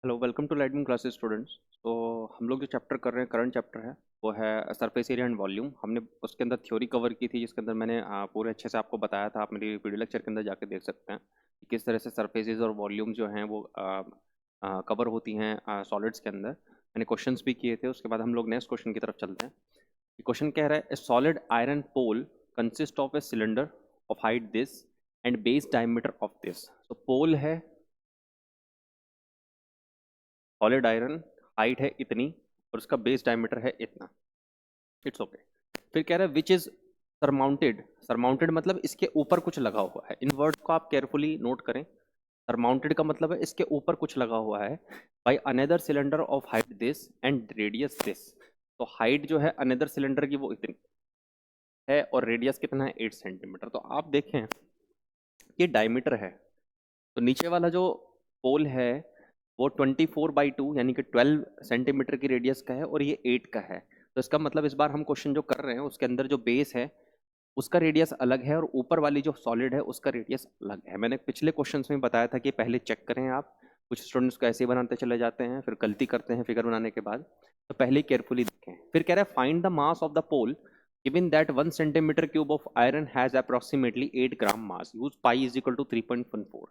Hello, welcome to lightning classes students. तो हम लोग जो चैप्टर कर रहे हैं, करंट चैप्टर है, वो है सरफेस एरिया एंड वॉल्यूम। हमने उसके अंदर थ्योरी कवर की थी, जिसके अंदर मैंने पूरे अच्छे से आपको बताया था। आप मेरी वीडियो लेक्चर के अंदर जाके देख सकते हैं कि किस तरह से सरफेसेस और वॉल्यूम जो हैं वो कवर होती हैं सॉलिड्स के अंदर। मैंने क्वेश्चंस भी किए थे। उसके बाद हम लोग नेक्स्ट क्वेश्चन की तरफ चलते हैं। क्वेश्चन कह रहा है, a solid iron pole consist of a cylinder of height this and base diameter of this. तो पोल है, सॉलिड आयरन, हाइट है इतनी और उसका बेस डायमीटर है इतना। It's okay. फिर कह रहा है विच इज सरमाउंटेड। सरमाउंटेड मतलब इसके ऊपर कुछ लगा हुआ है। इन वर्ड को आप केयरफुली नोट करें। सरमाउंटेड का मतलब है इसके ऊपर कुछ लगा हुआ है। By another cylinder of height this and radius this. तो हाइट जो है अनदर सिलेंडर की वो इतनी है और रेडियस कितना है 8 सेंटीमीटर। तो आप देखें ये डायमीटर है। तो नीचे वाला जो पोल है वो 24/2 यानी कि 12 सेंटीमीटर की रेडियस का है और ये 8 का है। तो इसका मतलब इस बार हम क्वेश्चन जो कर रहे हैं उसके अंदर जो बेस है उसका रेडियस अलग है और ऊपर वाली जो सॉलिड है उसका रेडियस अलग है। मैंने पिछले क्वेश्चंस में बताया था कि पहले चेक करें आप। कुछ स्टूडेंट्स को ऐसे ही बनाते चले जाते हैं, फिर गलती करते हैं फिगर बनाने के बाद। तो पहले केयरफुली देखें। फिर कह रहा है find the mass of the pole given that 1 centimeter cube of iron has approximately 8 gram mass, use pi is equal to 3.14।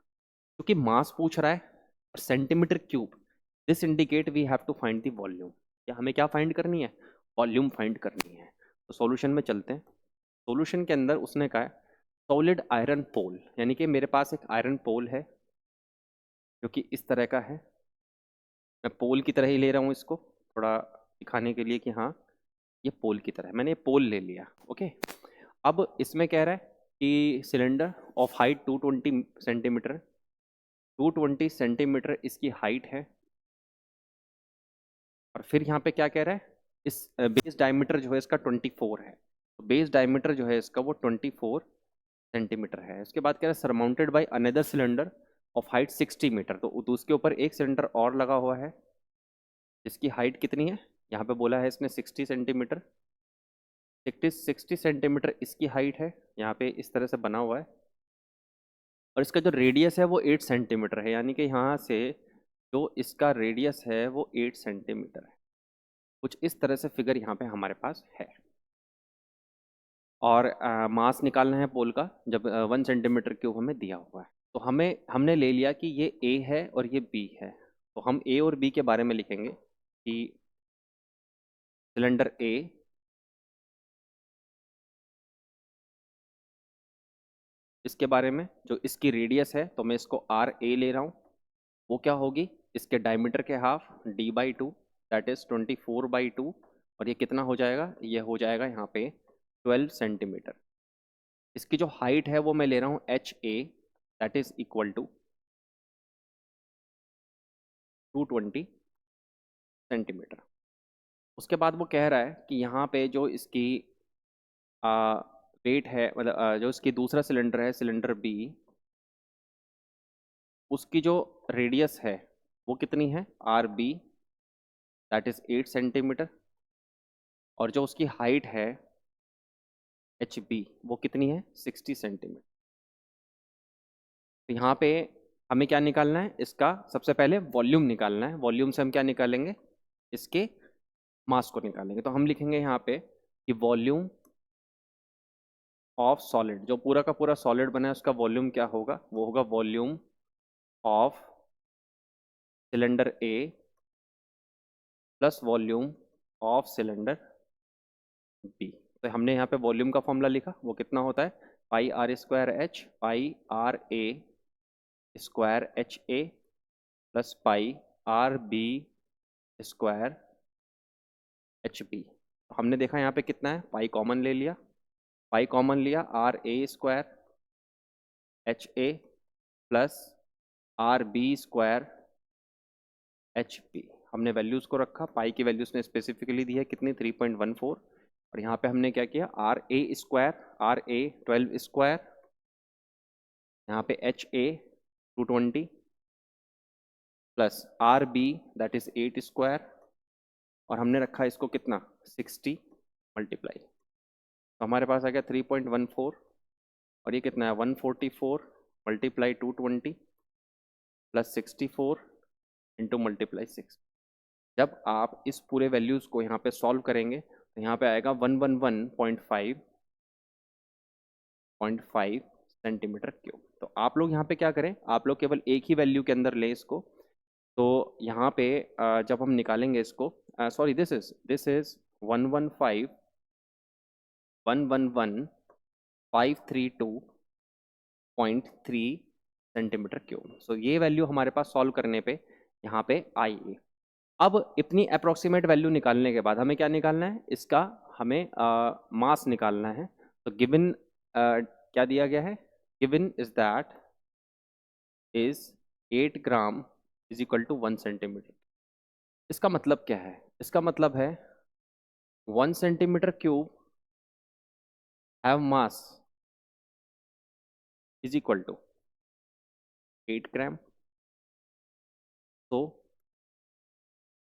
क्योंकि मास पूछ रहा है और centimetre cube, this indicate we have to find the volume. या हमें क्या find करनी है? वॉल्यूम फाइंड करनी है। तो सॉल्यूशन में चलते हैं। सॉल्यूशन के अंदर उसने कहा है सॉलिड आयरन पोल, यानी कि मेरे पास एक आयरन पोल है जो कि इस तरह का है। मैं पोल की तरह ही ले रहा हूँ इसको, थोड़ा दिखाने के लिए कि हाँ ये पोल की तरह है। मैंने पोल ले लिया। ओके। अब इसमें कह रहा है कि cylinder of height 220 centimetre, 220 centimetre इसकी हाइट है। और फिर यहाँ पे क्या कह रहा है, इस बेस डायमीटर जो है इसका 24 है। तो बेस डायमीटर जो है इसका वो 24 सेंटीमीटर है। इसके बाद कह रहा है surmounted by another cylinder of height 60 metre. तो उसके ऊपर एक सिलेंडर और लगा हुआ है जिसकी हाइट कितनी है, यहाँ पे बोला है इसने 60 सेंटीमीटर। 60 सेंटीमीटर इसकी हाइट है, यहाँ पे इस तरह से बना हुआ है। और इसका जो रेडियस है वो 8 सेंटीमीटर है, यानी कि यहाँ से जो इसका रेडियस है वो 8 सेंटीमीटर है। कुछ इस तरह से फिगर यहाँ पे हमारे पास है। और मास निकालना है पोल का, जब 1 सेंटीमीटर क्यूब हमें दिया हुआ है। तो हमने ले लिया कि ये ए है और ये बी है। तो हम ए और बी के बारे में लिखेंगे कि सिलेंडर ए इसके बारे में, जो इसकी रेडियस है तो मैं इसको आर ए ले रहा हूँ, वो क्या होगी इसके डायमीटर के हाफ d/2, दैट इज 24/2। और ये कितना हो जाएगा, ये हो जाएगा यहाँ पे 12 सेंटीमीटर। इसकी जो हाइट है वो मैं ले रहा हूँ H A, that is equal to 220 centimetre. उसके बाद वो कह रहा है कि यहाँ पे जो इसकी वेट है, मतलब जो इसकी दूसरा सिलेंडर है सिलेंडर बी, उसकी जो रेडियस है वो कितनी है R B, that is 8 centimetre. और जो उसकी हाइट है एच बी वो कितनी है 60 सेंटीमीटर। तो यहाँ पे हमें क्या निकालना है, इसका सबसे पहले वॉल्यूम निकालना है। वॉल्यूम से हम क्या निकालेंगे, इसके मास को निकालेंगे। तो हम लिखेंगे यहाँ पे कि वॉल्यूम ऑफ सॉलिड, जो पूरा का पूरा सॉलिड बना है उसका वॉल्यूम क्या होगा, वो होगा volume of cylinder A plus volume of cylinder B. तो हमने यहाँ पे वॉल्यूम का फॉर्मूला लिखा, वो कितना होता है pi R square H, pi R A square H A plus pi R B square H B. तो हमने देखा यहाँ पे कितना है, पाई कॉमन ले लिया, पाई कॉमन लिया, R A square H A plus R B square H P. हमने वैल्यूज को रखा, पाई की वैल्यूज ने स्पेसिफिकली दी है कितनी 3.14। और यहाँ पे हमने क्या किया, R A square, R A 12 square, यहाँ पे H A 220 plus R B that is 8 square. और हमने रखा इसको कितना 60 मल्टीप्लाई। तो हमारे पास आ गया 3.14। और ये कितना है 144 मल्टीप्लाई 220 प्लस 64 इंटू मल्टीप्लाई 6। जब आप इस पूरे वैल्यूज़ को यहाँ पे सॉल्व करेंगे तो यहाँ पे आएगा 111.5 सेंटीमीटर क्यूब। तो आप लोग यहाँ पे क्या करें, आप लोग केवल एक ही वैल्यू के अंदर लें इसको। तो यहाँ पे जब हम निकालेंगे इसको, sorry this is 115,532.3 centimetre cube. So ये वैल्यू हमारे पास सॉल्व करने पे यहाँ पे आई है। अब इतनी अप्रोक्सीमेट वैल्यू निकालने के बाद हमें क्या निकालना है, इसका हमें मास निकालना है। तो गिवन क्या दिया गया है, given is that is 8 gram is equal to 1 centimetre. इसका मतलब क्या है, इसका मतलब है 1 centimetre cube have mass is equal to 8 gram. तो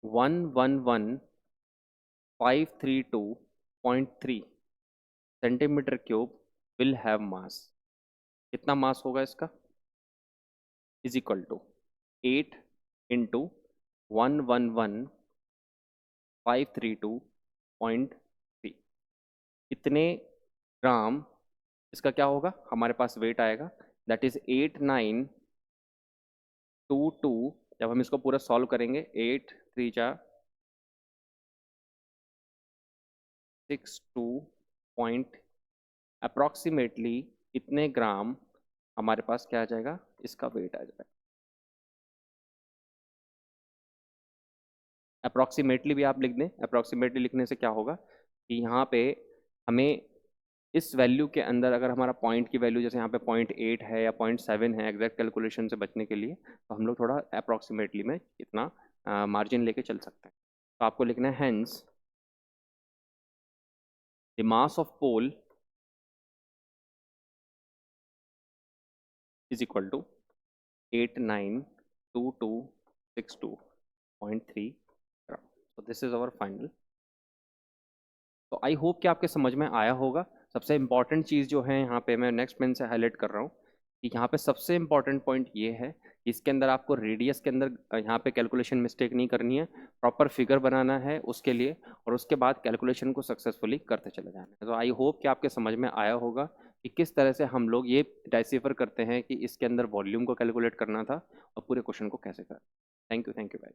111,532.3 centimetre cube will have mass. कितना मास होगा इसका, इज इक्वल टू 8 इंटू 111,532.3। इतने ग्राम इसका क्या होगा, हमारे पास वेट आएगा दैट इज 8922। जब हम इसको पूरा सॉल्व करेंगे 8 3 जा 62 पॉइंट अप्रॉक्सीमेटली इतने ग्राम हमारे पास क्या आ जाएगा, इसका वेट आ जाएगा। अप्रॉक्सीमेटली भी आप लिख दें, अप्रॉक्सीमेटली लिखने से क्या होगा कि यहाँ पे हमें इस वैल्यू के अंदर अगर हमारा पॉइंट की वैल्यू जैसे यहाँ पे 0.8 है या 0.7 है, एग्जैक्ट कैलकुलेशन से बचने के लिए तो हम लोग थोड़ा अप्रॉक्सीमेटली में इतना मार्जिन लेके चल सकते हैं। तो आपको लिखना है hence the mass of pole is equal to 892262.3 gram. तो दिस इज आवर फाइनल। तो आई होप कि आपके समझ में आया होगा। सबसे इम्पॉर्टेंट चीज़ जो है यहाँ पे मैं नेक्स्ट पेन से हाईलाइट कर रहा हूँ कि यहाँ पे सबसे इम्पॉर्टेंट पॉइंट ये है कि इसके अंदर आपको रेडियस के अंदर यहाँ पे कैलकुलेशन मिस्टेक नहीं करनी है, प्रॉपर फिगर बनाना है उसके लिए, और उसके बाद कैलकुलेशन को सक्सेसफुली करते चले जाना है। तो आई होप कि आपके समझ में आया होगा कि किस तरह से हम लोग ये डिसाइफर करते हैं कि इसके अंदर वॉल्यूम को कैलकुलेट करना था और पूरे क्वेश्चन को कैसे करना। थैंक यू भाई।